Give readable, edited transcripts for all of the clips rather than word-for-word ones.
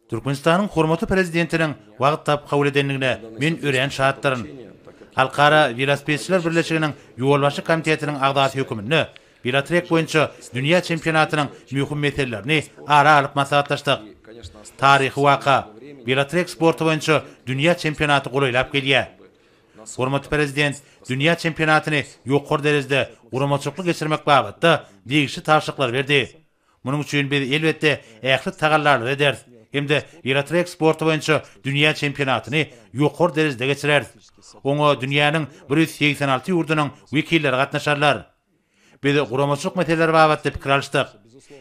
Türkmenistan'ın hormatly prezidentinin wagt tap kabul edenligine men ören şahatlaryn. Halkara velosipedçiler birleşiginiň ýolbaşy komitetiniň agdaty hökümini velotrek boýunça dünýä çempionatynyň mühim meselelerini ara alyp maslahatlaşdyk. Taryhy waka velotrek sporty boýunça dünýä çempionaty golaýlap gelýär. Hormatly prezident dünýä çempionatyny ýokary derejede uramaçykly geçirmek babatda degişli tapşyryklar berdi. Munyň üçin biz elbetde ähli tagallarly eder. Hemde velotrek sporty boýunça dünýä çempionatyny ýokary derejede geçirer. Oňa dünýäniň 186 ýurdunyň wekilleri gatnaşarlar. Biz uramaçyk meseleleri babatda pikir alýşdyk.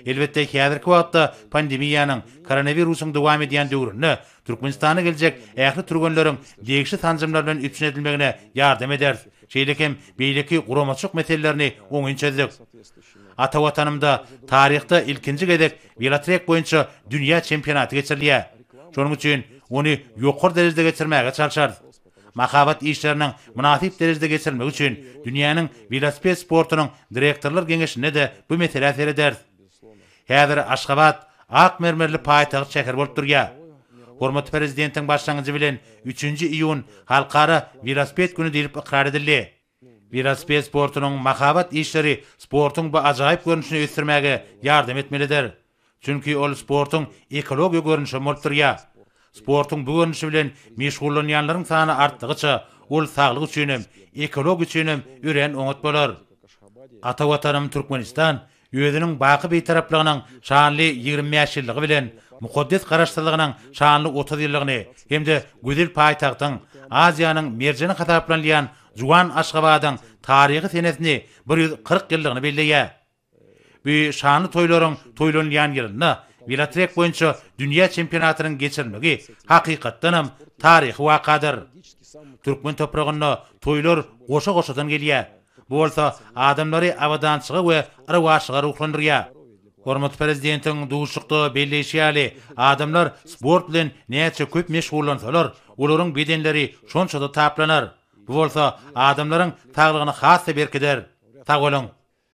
Elbetde häzirki wagtda pandemiýanyň koronawirusyň dowam edýän döwründe Türkmenistana geljek ähli türgenleriň degişli tanjymlar bilen üpsün edilmegine ýardam eder. Şeýlekem beýleki uramaçyk meselelerini oňun çözdik. Ata watanymda taryhda ilkinji gedek velotrek boýunça dünýä çempionaty geçirilýär. Şonuň üçin ony ýokary derejede geçirmäge çalşar. Mahabat işlerinin münasip derejede geçirilmegi üçin dünýäniň velosiped sportunyň direktorlar geňeşine de bu mesele äser eder. Häzir Aşgabat ak mermerli paýtagy şäher bolup durýar. Hormatly prezidentiň başlangyjy bilen 3-nji iýun halkara velosiped güni diýip ikrar edildi. Velosiped sportunyň mahabat işleri sportuň bu ajaýyp görünüşini ösdürmäge ýardam etmelidir. Çünki ol sportuň ekologiýa görünüşi bolup durýar. Sportuň bu görünüşi bilen meşgullanýanlaryň sany artdygyça ol saglyk üçin hem ekologiýa üçin hem ören oňat bolar. Ata watanym Türkmenistan özüniň baky beýtaraplygynyň şanly 25 ýylligi bilen mukaddes garaşdyrlygynyň şanly 30 ýyllygyny hemde gözel paýtagtyň Aziýanyň merjeni hataplanýan Juwan Aşgabatyň taryhy senesini 140 ýyllygyny belleýär. Bu şanly toýlaryň toýlanýan ýylyna velotrek boýunça dünýä çempionatynyň geçirilmegi hakykatdan hem taryhy wakadyr. Türkmen topragynda toýlar goşa-goşadan gelýär. Bu bolsa adamlary awadançygy we arwaşygy ruhlandyrýar. Hormatly prezidentiň duşukda belleşýäli adamlar sport bilen näçe köp meşgullansalar, olaryň bedenleri şonça da taplanar. Bu bolsa adamlaryň saglygyny has berkider. Sag bolun.